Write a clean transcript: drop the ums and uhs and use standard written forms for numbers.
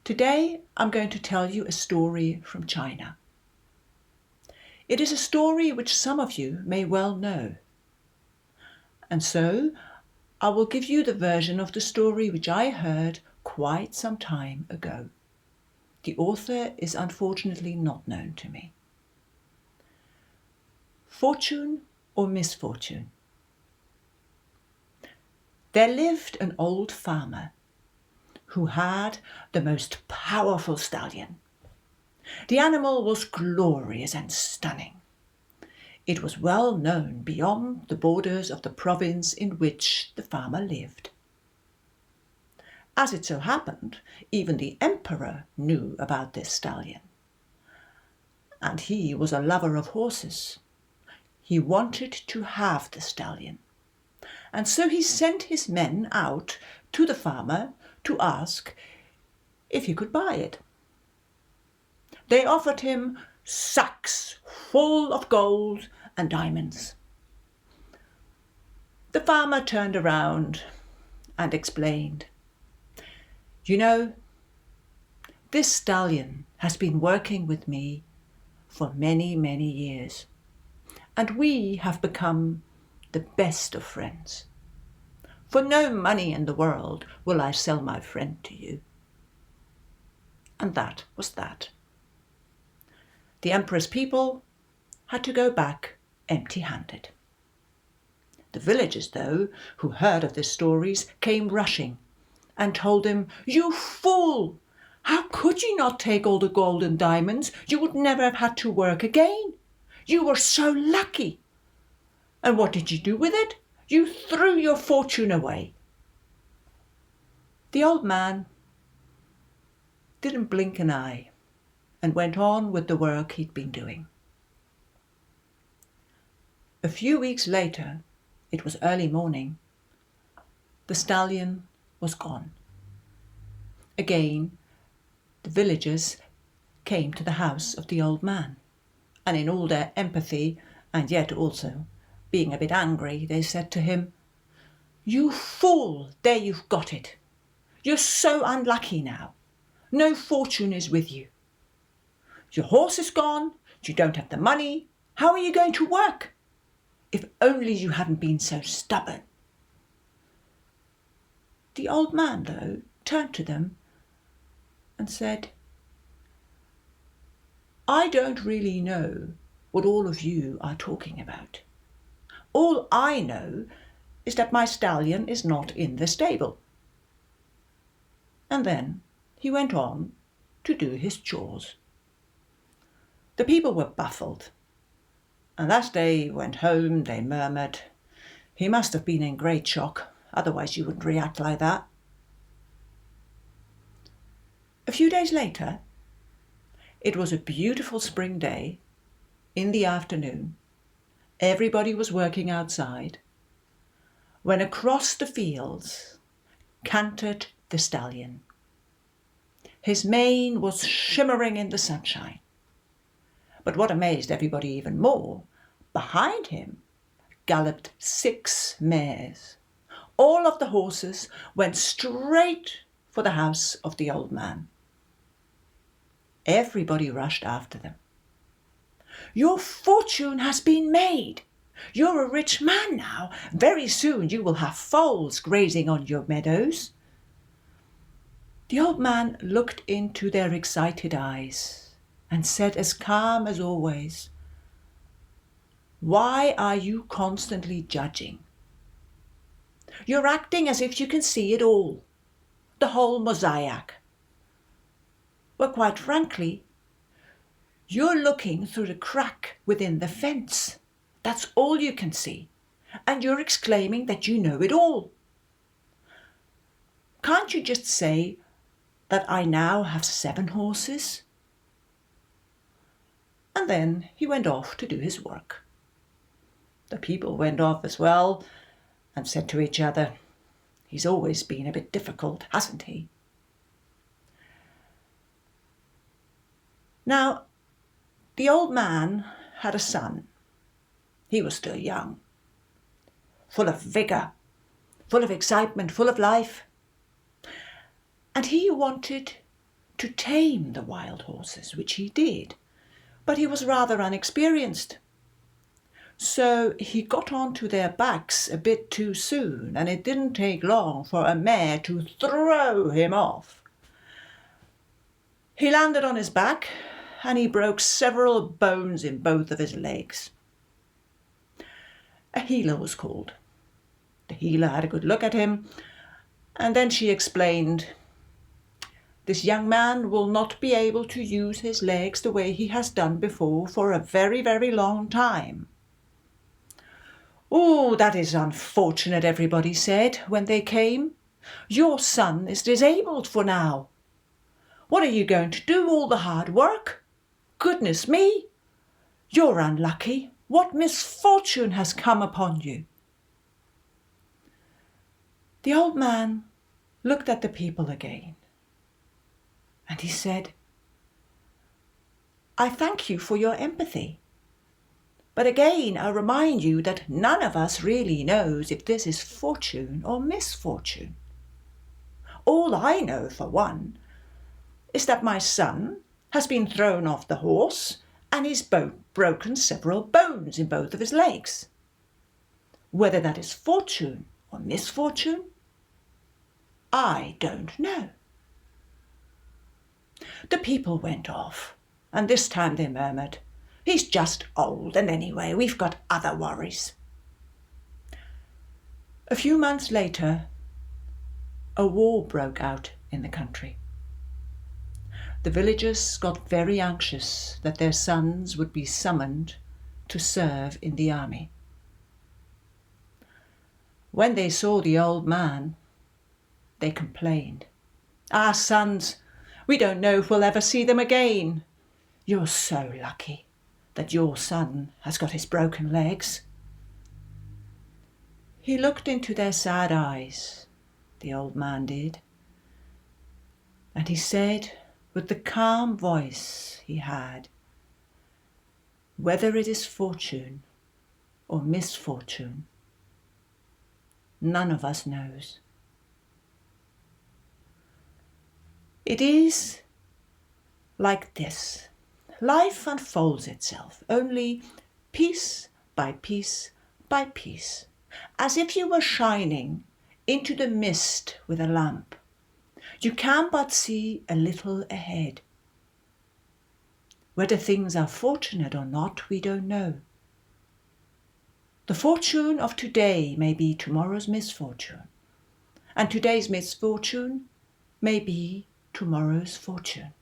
Today I'm going to tell you a story from China. It is a story which some of you may well know. And so I will give you the version of the story which I heard quite some time ago. The author is unfortunately not known to me. Fortune or misfortune? There lived an old farmer who had the most powerful stallion. The animal was glorious and stunning. It was well known beyond the borders of the province in which the farmer lived. As it so happened, even the emperor knew about this stallion. And he was a lover of horses. He wanted to have the stallion. And so he sent his men out to the farmer to ask if he could buy it. They offered him sacks full of gold and diamonds. The farmer turned around and explained, "You know, this stallion has been working with me for many, many years, and we have become the best of friends. For no money in the world will I sell my friend to you." And that was that. The emperor's people had to go back empty-handed. The villagers, though, who heard of the stories, came rushing and told him, "You fool! How could you not take all the gold and diamonds? You would never have had to work again. You were so lucky. And what did you do with it? You threw your fortune away." The old man didn't blink an eye and went on with the work he'd been doing. A few weeks later, it was early morning, the stallion was gone. Again, the villagers came to the house of the old man, and in all their empathy, and yet also being a bit angry, they said to him, "You fool, there you've got it. You're so unlucky now. No fortune is with you. Your horse is gone, you don't have the money. How are you going to work? If only you hadn't been so stubborn." The old man, though, turned to them and said, "I don't really know what all of you are talking about. All I know is that my stallion is not in the stable." And then he went on to do his chores. The people were baffled, and as they went home they murmured, "He must have been in great shock, otherwise you wouldn't react like that." A few days later, it was a beautiful spring day. In the afternoon, everybody was working outside, when across the fields cantered the stallion. His mane was shimmering in the sunshine. But what amazed everybody even more, behind him galloped 6 mares. All of the horses went straight for the house of the old man. Everybody rushed after them. "Your fortune has been made. You're a rich man now. Very soon you will have foals grazing on your meadows." The old man looked into their excited eyes and said as calm as always, "Why are you constantly judging? You're acting as if you can see it all, the whole mosaic. Well, quite frankly, you're looking through the crack within the fence. That's all you can see, and you're exclaiming that you know it all. Can't you just say that I now have 7 horses?" And then he went off to do his work. The people went off as well and said to each other, "He's always been a bit difficult, hasn't he?" Now, the old man had a son. He was still young, full of vigour, full of excitement, full of life. And he wanted to tame the wild horses, which he did, but he was rather unexperienced. So he got onto their backs a bit too soon, and it didn't take long for a mare to throw him off. He landed on his back, and he broke several bones in both of his legs. A healer was called. The healer had a good look at him, and then she explained, "This young man will not be able to use his legs the way he has done before for a very, very long time." "Oh, that is unfortunate," everybody said when they came. "Your son is disabled for now. What are you going to do, all the hard work? Goodness me! You're unlucky. What misfortune has come upon you?" The old man looked at the people again, and he said, "I thank you for your empathy. But again, I remind you that none of us really knows if this is fortune or misfortune. All I know, for one, is that my son has been thrown off the horse and he's broken several bones in both of his legs. Whether that is fortune or misfortune, I don't know." The people went off, and this time they murmured, "He's just old, and anyway, we've got other worries." A few months later, a war broke out in the country. The villagers got very anxious that their sons would be summoned to serve in the army. When they saw the old man, they complained, "Our sons, we don't know if we'll ever see them again. You're so lucky that your son has got his broken legs." He looked into their sad eyes, the old man did, and he said, with the calm voice he had, "Whether it is fortune or misfortune, none of us knows. It is like this. Life unfolds itself, only piece by piece by piece, as if you were shining into the mist with a lamp. You can but see a little ahead. Whether things are fortunate or not, we don't know. The fortune of today may be tomorrow's misfortune, and today's misfortune may be tomorrow's fortune."